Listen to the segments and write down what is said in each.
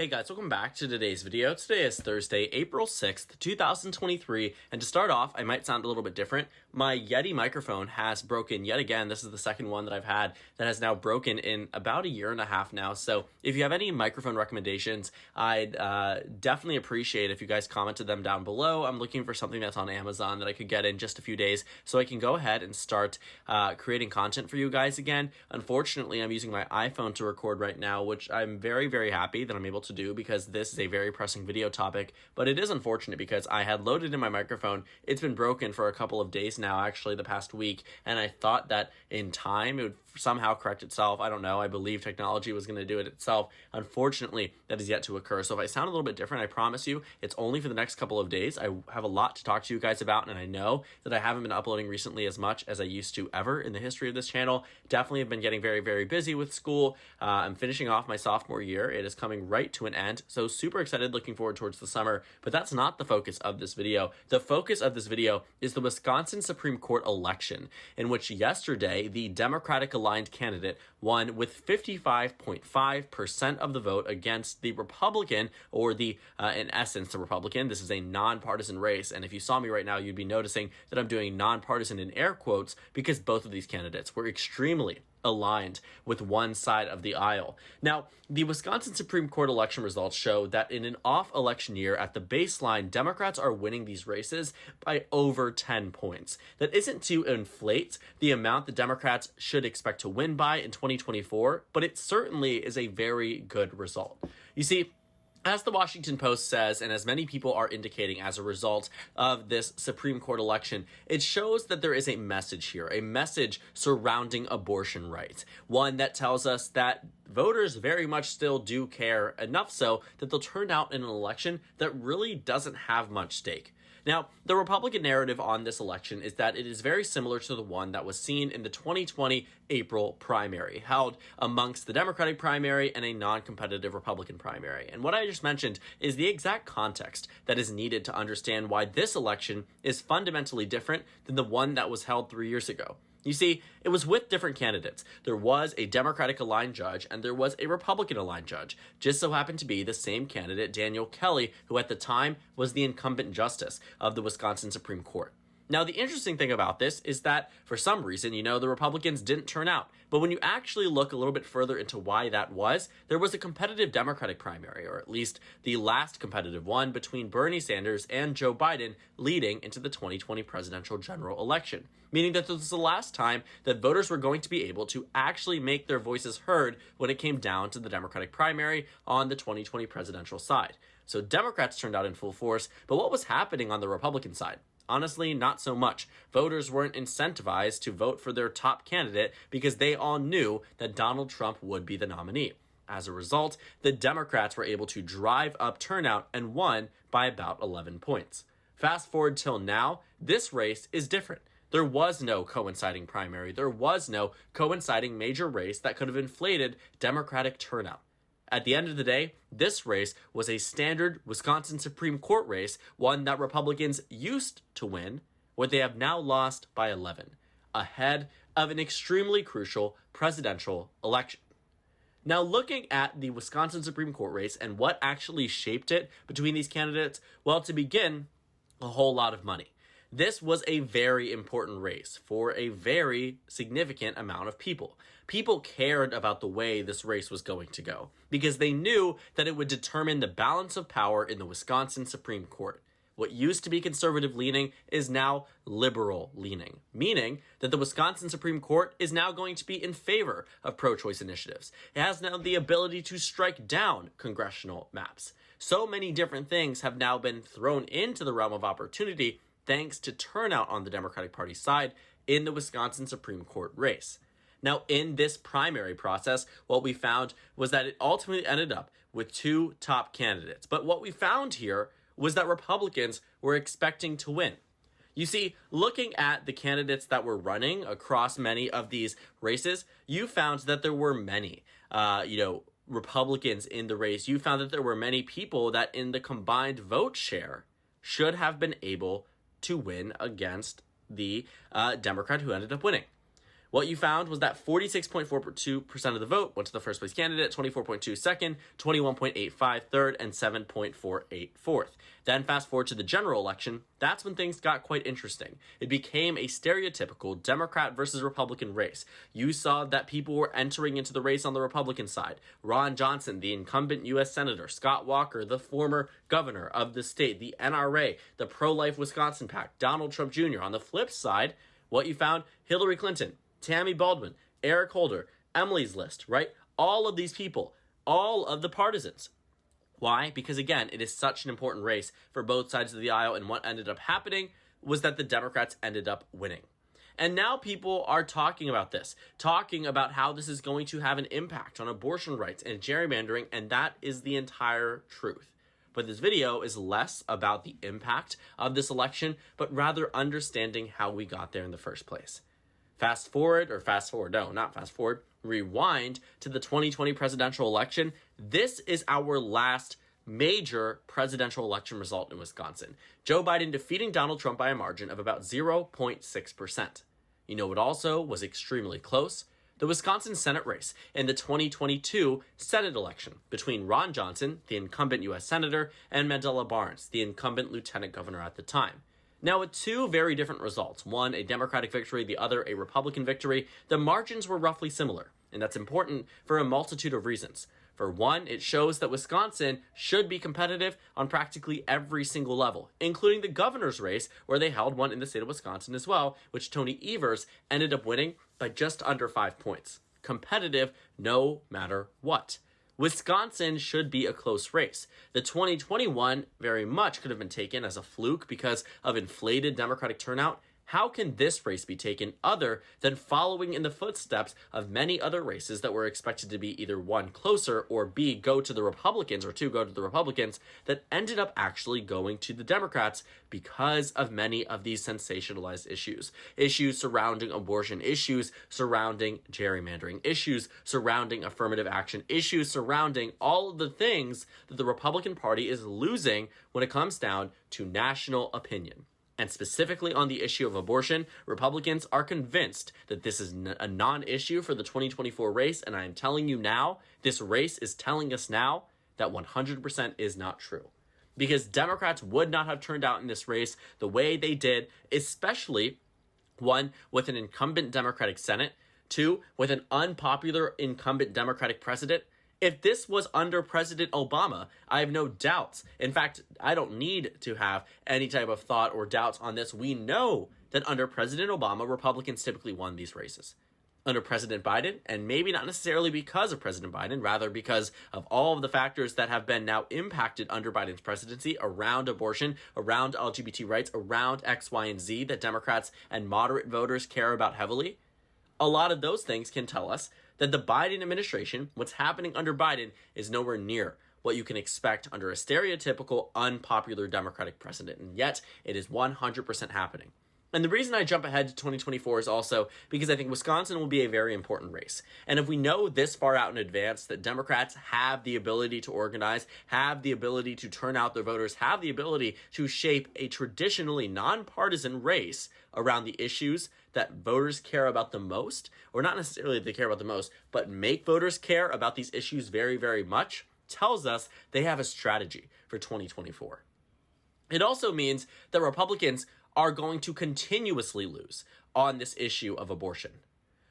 Hey guys, welcome back to today's video. Today is Thursday, April 6th, 2023, and to start off, I might sound a little bit different. My Yeti microphone has broken yet again. This is the second one that I've had that has now broken in about a year and a half now. So if you have any microphone recommendations, I'd definitely appreciate if you guys commented them down below. I'm looking for something that's on Amazon that I could get in just a few days so I can go ahead and start creating content for you guys again. Unfortunately, I'm using my iPhone to record right now, which I'm very, very happy that I'm able to do because this is a very pressing video topic, but it is unfortunate because I had loaded in my microphone. It's been broken for a couple of days now, actually the past week, and I thought that in time it would somehow correct itself. I don't know. I believe technology was going to do it itself. Unfortunately, that is yet to occur. So if I sound a little bit different, I promise you it's only for the next couple of days. I have a lot to talk to you guys about, and I know that I haven't been uploading recently as much as I used to ever in the history of this channel. Definitely have been getting very, very busy with school. I'm finishing off my sophomore year. It is coming right to an end. So super excited, looking forward towards the summer, but that's not the focus of this video. The focus of this video is the Wisconsin Supreme Court election, in which yesterday the Democratic aligned candidate won with 55.5% of the vote against the Republican, or in essence, the Republican. This is a nonpartisan race, and if you saw me right now, you'd be noticing that I'm doing nonpartisan in air quotes because both of these candidates were extremely aligned with one side of the aisle. Now, the Wisconsin Supreme Court election results show that in an off-election year at the baseline, Democrats are winning these races by over 10 points. That isn't to inflate the amount the Democrats should expect to win by in 2024, but it certainly is a very good result. You see, as the Washington Post says, and as many people are indicating as a result of this Supreme Court election, it shows that there is a message here, a message surrounding abortion rights, one that tells us that voters very much still do care, enough so that they'll turn out in an election that really doesn't have much stake. Now, the Republican narrative on this election is that it is very similar to the one that was seen in the 2020 April primary, held amongst the Democratic primary and a non-competitive Republican primary. And what I just mentioned is the exact context that is needed to understand why this election is fundamentally different than the one that was held 3 years ago. You see, it was with different candidates. There was a Democratic-aligned judge and there was a Republican-aligned judge. Just so happened to be the same candidate, Daniel Kelly, who at the time was the incumbent justice of the Wisconsin Supreme Court. Now, the interesting thing about this is that, for some reason, the Republicans didn't turn out. But when you actually look a little bit further into why that was, there was a competitive Democratic primary, or at least the last competitive one, between Bernie Sanders and Joe Biden leading into the 2020 presidential general election. Meaning that this was the last time that voters were going to be able to actually make their voices heard when it came down to the Democratic primary on the 2020 presidential side. So Democrats turned out in full force, but what was happening on the Republican side? Honestly, not so much. Voters weren't incentivized to vote for their top candidate because they all knew that Donald Trump would be the nominee. As a result, the Democrats were able to drive up turnout and won by about 11 points. Fast forward till now, this race is different. There was no coinciding primary. There was no coinciding major race that could have inflated Democratic turnout. At the end of the day, this race was a standard Wisconsin Supreme Court race, one that Republicans used to win, what they have now lost by 11, ahead of an extremely crucial presidential election. Now, looking at the Wisconsin Supreme Court race and what actually shaped it between these candidates, well, to begin, a whole lot of money. This was a very important race for a very significant amount of people. People cared about the way this race was going to go because they knew that it would determine the balance of power in the Wisconsin Supreme Court. What used to be conservative-leaning is now liberal-leaning, meaning that the Wisconsin Supreme Court is now going to be in favor of pro-choice initiatives. It has now the ability to strike down congressional maps. So many different things have now been thrown into the realm of opportunity thanks to turnout on the Democratic Party side in the Wisconsin Supreme Court race. Now, in this primary process, what we found was that it ultimately ended up with two top candidates. But what we found here was that Republicans were expecting to win. You see, looking at the candidates that were running across many of these races, you found that there were many, Republicans in the race. You found that there were many people that in the combined vote share should have been able to win against the Democrat who ended up winning. What you found was that 46.42% of the vote went to the first place candidate, 24.2% second, 21.85% third, and 7.48% fourth. Then fast forward to the general election, that's when things got quite interesting. It became a stereotypical Democrat versus Republican race. You saw that people were entering into the race on the Republican side. Ron Johnson, the incumbent U.S. Senator, Scott Walker, the former governor of the state, the NRA, the pro-life Wisconsin PAC, Donald Trump Jr. On the flip side, what you found, Hillary Clinton, Tammy Baldwin, Eric Holder, Emily's List, right? All of these people, all of the partisans. Why? Because again, it is such an important race for both sides of the aisle, and what ended up happening was that the Democrats ended up winning. And now people are talking about this, talking about how this is going to have an impact on abortion rights and gerrymandering, and that is the entire truth. But this video is less about the impact of this election, but rather understanding how we got there in the first place. Rewind to the 2020 presidential election. This is our last major presidential election result in Wisconsin. Joe Biden defeating Donald Trump by a margin of about 0.6%. You know what also was extremely close? The Wisconsin Senate race in the 2022 Senate election between Ron Johnson, the incumbent U.S. Senator, and Mandela Barnes, the incumbent Lieutenant Governor at the time. Now, with two very different results, one a Democratic victory, the other a Republican victory, the margins were roughly similar, and that's important for a multitude of reasons. For one, it shows that Wisconsin should be competitive on practically every single level, including the governor's race, where they held one in the state of Wisconsin as well, which Tony Evers ended up winning by just under 5 points. Competitive no matter what. Wisconsin should be a close race. The 2021 very much could have been taken as a fluke because of inflated Democratic turnout. How can this race be taken other than following in the footsteps of many other races that were expected to be either one, closer, or B, go to the Republicans, or two, go to the Republicans, that ended up actually going to the Democrats because of many of these sensationalized issues. Issues surrounding abortion, issues surrounding gerrymandering, issues surrounding affirmative action, issues surrounding all of the things that the Republican Party is losing when it comes down to national opinion. And specifically on the issue of abortion, Republicans are convinced that this is a non-issue for the 2024 race, and I am telling you now, this race is telling us now that 100% is not true. Because Democrats would not have turned out in this race the way they did, especially, one, with an incumbent Democratic Senate, two, with an unpopular incumbent Democratic president. If this was under President Obama, I have no doubts. In fact, I don't need to have any type of thought or doubts on this. We know that under President Obama, Republicans typically won these races. Under President Biden, and maybe not necessarily because of President Biden, rather because of all of the factors that have been now impacted under Biden's presidency around abortion, around LGBT rights, around X, Y, and Z that Democrats and moderate voters care about heavily, a lot of those things can tell us that the Biden administration, what's happening under Biden, is nowhere near what you can expect under a stereotypical unpopular Democratic president, and yet it is 100% happening. And the reason I jump ahead to 2024 is also because I think Wisconsin will be a very important race. And if we know this far out in advance that Democrats have the ability to organize, have the ability to turn out their voters, have the ability to shape a traditionally nonpartisan race around the issues that voters care about the most, or not necessarily they care about the most, but make voters care about these issues very, very much, tells us they have a strategy for 2024. It also means that Republicans are going to continuously lose on this issue of abortion.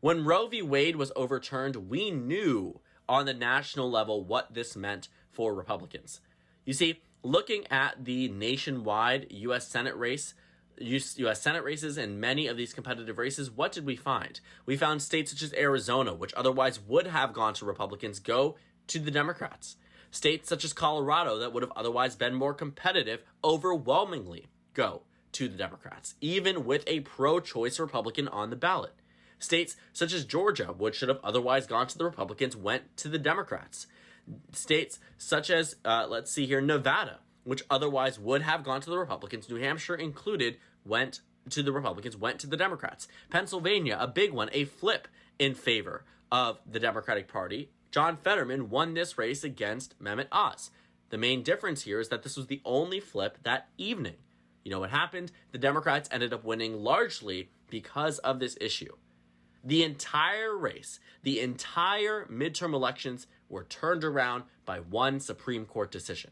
When Roe v. Wade was overturned, we knew on the national level what this meant for Republicans. You see, looking at the nationwide U.S. Senate race, U.S. Senate races and many of these competitive races, what did we find? We found states such as Arizona, which otherwise would have gone to Republicans, go to the Democrats. States such as Colorado that would have otherwise been more competitive, overwhelmingly go to the Democrats, even with a pro-choice Republican on the ballot. States such as Georgia, which should have otherwise gone to the Republicans, went to the Democrats. States such as, Nevada, which otherwise would have gone to the Republicans, New Hampshire included, went to the Republicans, went to the Democrats. Pennsylvania, a big one, a flip in favor of the Democratic Party. John Fetterman won this race against Mehmet Oz. The main difference here is that this was the only flip that evening. You know what happened? The Democrats ended up winning largely because of this issue. The entire race, the entire midterm elections were turned around by one Supreme Court decision.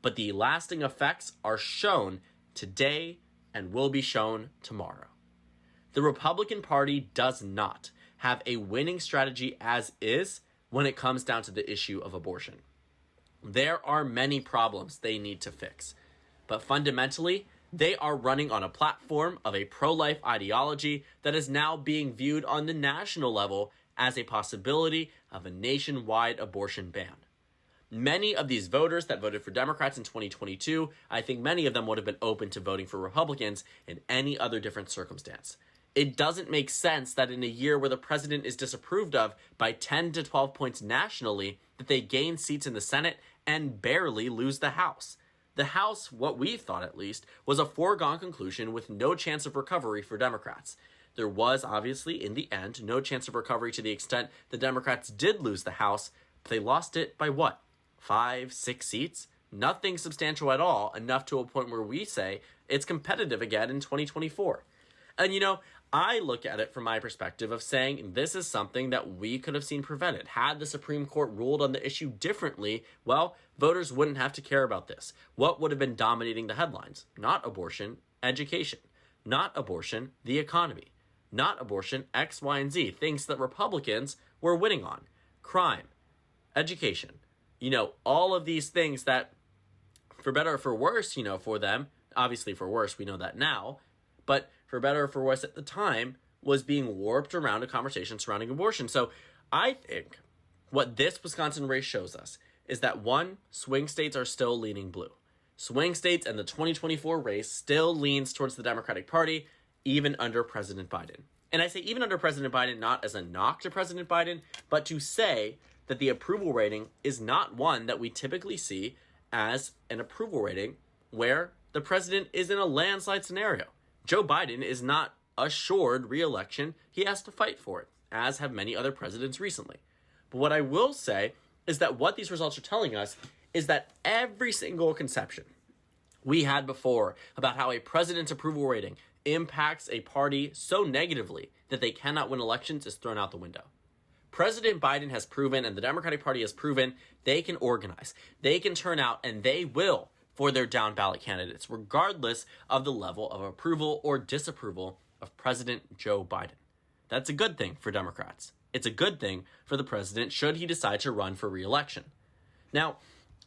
But the lasting effects are shown today and will be shown tomorrow. The Republican Party does not have a winning strategy as is when it comes down to the issue of abortion. There are many problems they need to fix, but fundamentally, they are running on a platform of a pro-life ideology that is now being viewed on the national level as a possibility of a nationwide abortion ban. Many of these voters that voted for Democrats in 2022, I think many of them would have been open to voting for Republicans in any other different circumstance. It doesn't make sense that in a year where the president is disapproved of by 10 to 12 points nationally, that they gain seats in the Senate and barely lose the House. The House, what we thought at least, was a foregone conclusion with no chance of recovery for Democrats. There was, obviously, in the end, no chance of recovery to the extent the Democrats did lose the House, but they lost it by what? 5, 6 seats? Nothing substantial at all, enough to a point where we say it's competitive again in 2024. And I look at it from my perspective of saying this is something that we could have seen prevented. Had the Supreme Court ruled on the issue differently, well, voters wouldn't have to care about this. What would have been dominating the headlines? Not abortion, education. Not abortion, the economy. Not abortion, X, Y, and Z. Things that Republicans were winning on. Crime, education. All of these things that, for better or for worse, for them, obviously for worse, we know that now, but for better or for worse at the time, was being warped around a conversation surrounding abortion. So I think what this Wisconsin race shows us is that, one, swing states are still leaning blue. Swing states and the 2024 race still leans towards the Democratic Party, even under President Biden. And I say even under President Biden not as a knock to President Biden, but to say that the approval rating is not one that we typically see as an approval rating where the president is in a landslide scenario. Joe Biden is not assured re-election. He has to fight for it, as have many other presidents recently. But what I will say is that what these results are telling us is that every single conception we had before about how a president's approval rating impacts a party so negatively that they cannot win elections is thrown out the window. President Biden has proven, and the Democratic Party has proven, they can organize, they can turn out, and they will for their down ballot candidates, regardless of the level of approval or disapproval of President Joe Biden. That's a good thing for Democrats. It's a good thing for the president should he decide to run for re-election. Now,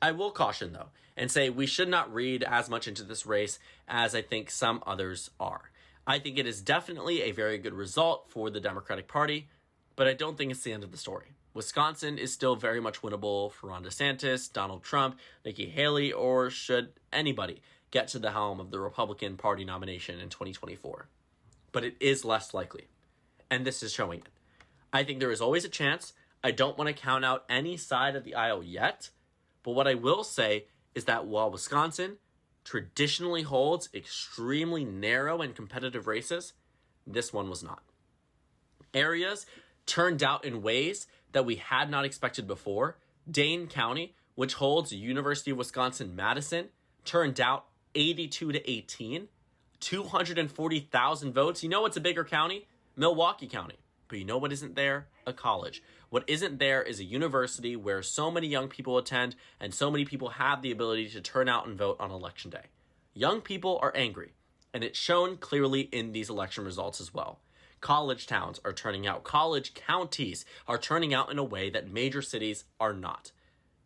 I will caution, though, and say we should not read as much into this race as I think some others are. I think it is definitely a very good result for the Democratic Party, but I don't think it's the end of the story. Wisconsin is still very much winnable for Ron DeSantis, Donald Trump, Nikki Haley, or should anybody get to the helm of the Republican Party nomination in 2024. But it is less likely, and this is showing it. I think there is always a chance. I don't want to count out any side of the aisle yet, but what I will say is that while Wisconsin traditionally holds extremely narrow and competitive races, this one was not. Areas turned out in ways that we had not expected before. Dane County, which holds University of Wisconsin-Madison, turned out 82 to 18, 240,000 votes. You know what's a bigger county? Milwaukee County. But you know what isn't there? A college. What isn't there is a university where so many young people attend and so many people have the ability to turn out and vote on election day. Young people are angry, and it's shown clearly in these election results as well. College towns are turning out. College counties are turning out in a way that major cities are not.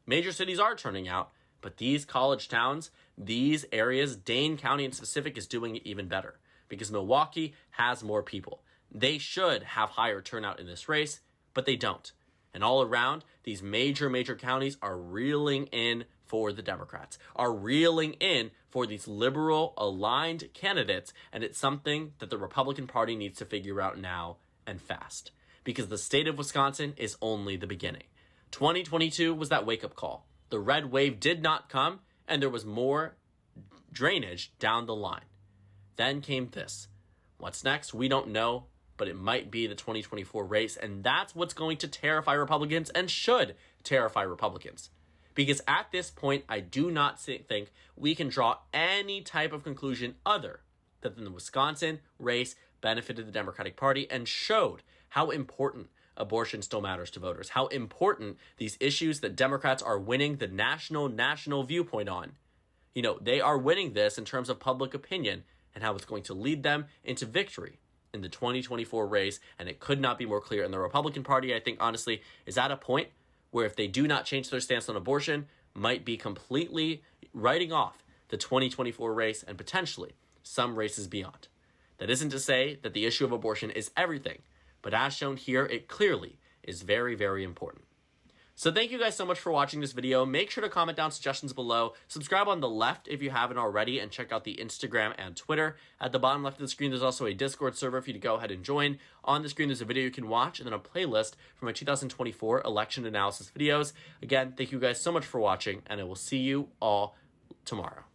Major cities are turning out, but these college towns, these areas, Dane County in specific, is doing it even better because Milwaukee has more people. They should have higher turnout in this race, but they don't. And all around, these major counties are reeling in for the Democrats, are reeling in for these liberal-aligned candidates, and it's something that the Republican Party needs to figure out now and fast, because the state of Wisconsin is only the beginning. 2022 was that wake-up call. The red wave did not come, and there was more drainage down the line. Then came this. What's next? We don't know, but it might be the 2024 race, and that's what's going to terrify Republicans and should terrify Republicans. Because at this point, I do not think we can draw any type of conclusion other than the Wisconsin race benefited the Democratic Party and showed how important abortion still matters to voters, how important these issues that Democrats are winning the national viewpoint on, they are winning this in terms of public opinion and how it's going to lead them into victory in the 2024 race. And it could not be more clear. And the Republican Party, I think, honestly, is at a point where if they do not change their stance on abortion, might be completely writing off the 2024 race and potentially some races beyond. That isn't to say that the issue of abortion is everything, but as shown here, it clearly is very, very important. So thank you guys so much for watching this video. Make sure to comment down suggestions below. Subscribe on the left if you haven't already, and check out the Instagram and Twitter. At the bottom left of the screen, there's also a Discord server for you to go ahead and join. On the screen, there's a video you can watch, and then a playlist for my 2024 election analysis videos. Again, thank you guys so much for watching, and I will see you all tomorrow.